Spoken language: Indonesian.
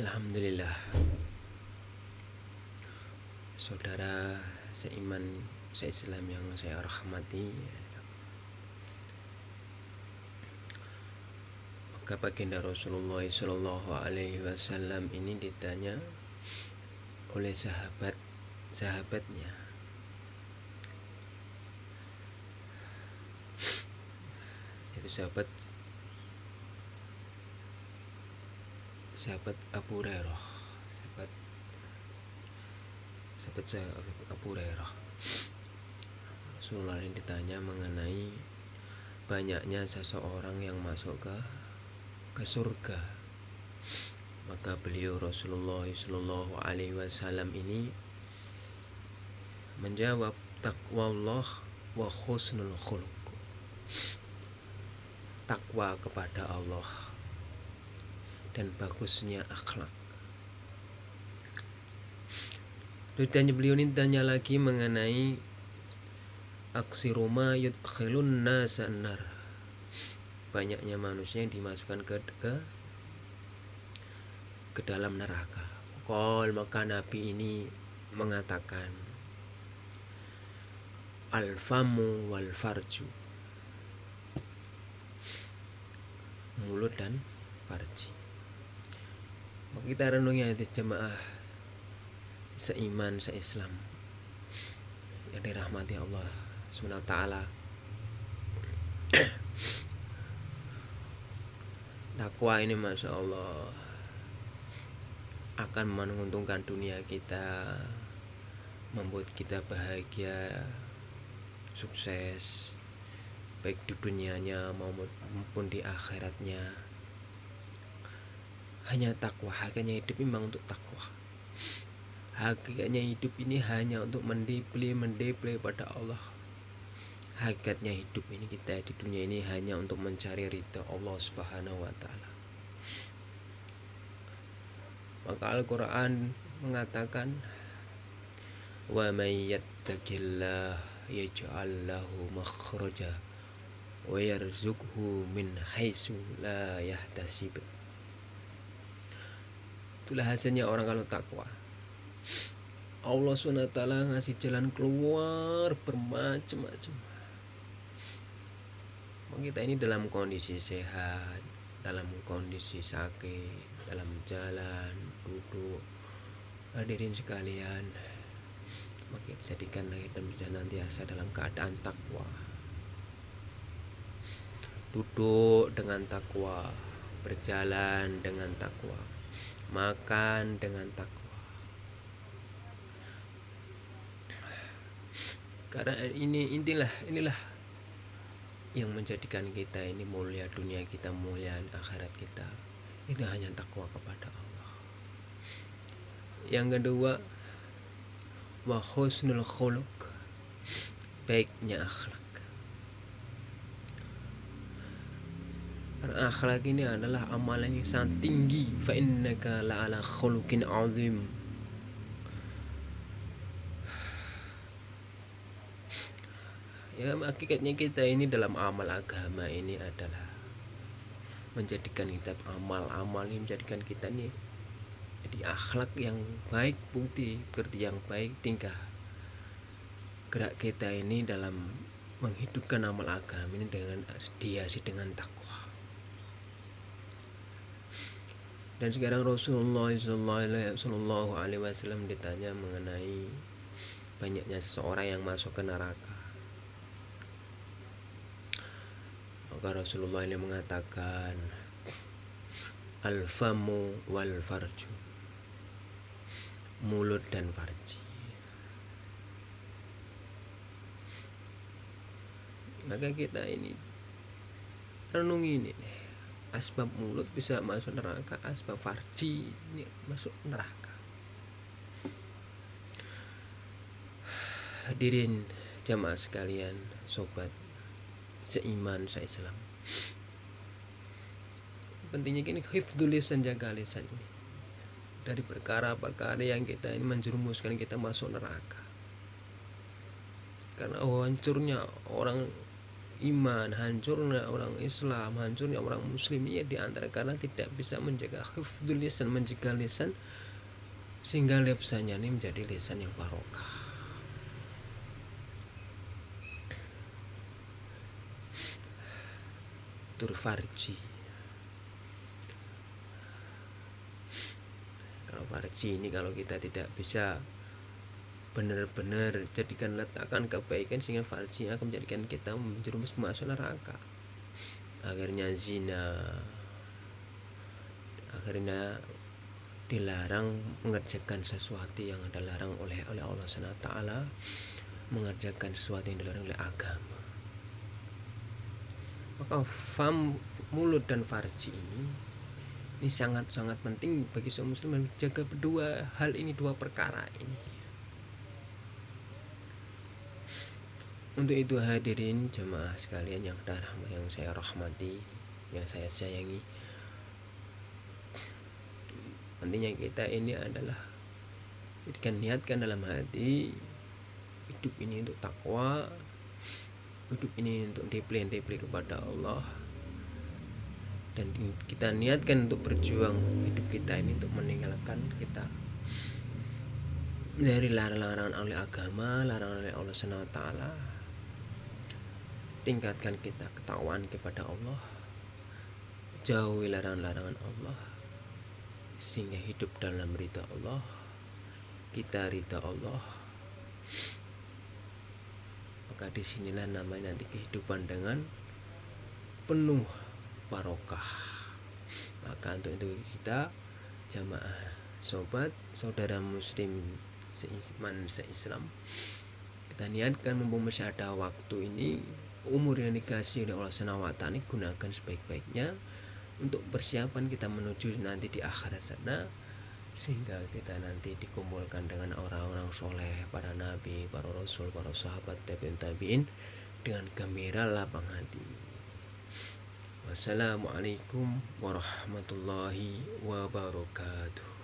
Alhamdulillah, saudara seiman, seislam yang saya rahmati, maka baginda Rasulullah Shallallahu Alaihi Wasallam ini ditanya oleh sahabatnya, yaitu sahabat Abu Hurairah, sahabat Abu Hurairah. Rasulullah ini ditanya mengenai banyaknya seseorang yang masuk ke surga. Maka beliau Rasulullah Shallallahu Alaihi Wasallam ini menjawab, taqwallah wa husnul khuluq. Takwa kepada Allah dan bagusnya akhlak. Ditanya beliau ini tanya lagi mengenai aksiruma yudkhilun nasan nar. Banyaknya manusia yang dimasukkan ke dalam neraka. Maka Nabi ini mengatakan, al-famu wal farju, mulut dan farji. Maka kita renungi hadis jemaah seiman, seislam yang dirahmati Allah SWT. Takwa ini Masya Allah akan menguntungkan dunia kita, membuat kita bahagia, sukses, baik di dunianya maupun di akhiratnya. Hanya takwa, hakikatnya hidup memang untuk takwa. Hakikatnya hidup ini hanya untuk mendeplay pada Allah. Hakikatnya hidup ini kita di dunia ini hanya untuk mencari ridha Allah Subhanahu wa Ta'ala. Maka Al-Quran mengatakan, wa may yattaqillah yaj'al lahu makhraja wa yarzuqhu min haitsu la yahtasib. Itulah hasilnya orang kalau takwa. Allah SWT ngasih jalan keluar bermacam-macam. Kita ini dalam kondisi sehat, dalam kondisi sakit, dalam jalan, duduk, hadirin sekalian, maka jadikan lahir dan senantiasa dalam keadaan takwa. Duduk dengan takwa, berjalan dengan takwa, makan dengan takwa. Karena inilah yang menjadikan kita ini mulia dunia kita, mulia akhirat kita, itu hanya takwa kepada Allah. Yang kedua, wa husnul khuluq, baiknya akhlak. Karena akhlak ini adalah amalan yang sangat tinggi. Fa innaka la'ala khuluqin azim. Ya, hakikatnya kita ini dalam amal agama ini adalah menjadikan kita amal ini menjadikan kita ini jadi akhlak yang baik, bukti yang baik, tingkah gerak kita ini dalam menghidupkan amal agama ini dengan dihiasi dengan takwa. Dan sekarang Rasulullah Sallallahu Alaihi Wasallam ditanya mengenai banyaknya seseorang yang masuk ke neraka. Maka Rasulullah ini mengatakan, al-famu wal farju, mulut dan farji. Maka kita ini renungi ini, asbab mulut bisa masuk neraka, asbab farji ini masuk neraka. Hadirin jamaah sekalian, sobat seiman, seislam, pentingnya kini hifdzul lisan, jaga lisan ini dari perkara-perkara yang kita ini menjerumuskan kita masuk neraka. Karena hancurnya orang iman, hancurnya orang Islam, hancurnya orang Muslim ya di antara karena tidak bisa menjaga hifdzul lisan, menjaga lisan, sehingga lisannya ini menjadi lisan yang barokah. Tur farji. Kalau farji ini kalau kita tidak bisa benar-benar jadikan letakkan kebaikan, sehingga farji akan menjadikan kita menjerumus masuk neraka. Akhirnya zina, akhirnya dilarang mengerjakan sesuatu yang dilarang oleh Allah SWT, mengerjakan sesuatu yang dilarang oleh agama. Maka fam, mulut dan farji ini sangat-sangat penting bagi seorang muslim menjaga kedua hal ini, dua perkara ini. Untuk itu hadirin jemaah sekalian yang saya rahmati, yang saya sayangi, pentingnya kita ini adalah jadikan, niatkan dalam hati hidup ini untuk takwa, hidup ini untuk disiplin kepada Allah, dan kita niatkan untuk berjuang hidup kita ini untuk meninggalkan kita dari larangan oleh agama, larangan oleh Allah SWT. Tingkatkan kita ketakwaan kepada Allah, jauhi larangan-larangan Allah, sehingga hidup dalam ridha Allah, kita ridha Allah. Maka disinilah namanya nanti kehidupan dengan penuh barokah. Maka untuk itu kita jamaah, sobat, saudara muslim seiman seislam, kita niatkan mumpung masih ada waktu ini, umur yang dikasih oleh Allah SWT ini gunakan sebaik-baiknya untuk persiapan kita menuju nanti di akhirat sana, sehingga kita nanti dikumpulkan dengan orang-orang soleh, para nabi, para rasul, para sahabat, tabi'in dengan gembira lapang hati. Wassalamualaikum warahmatullahi wabarakatuh.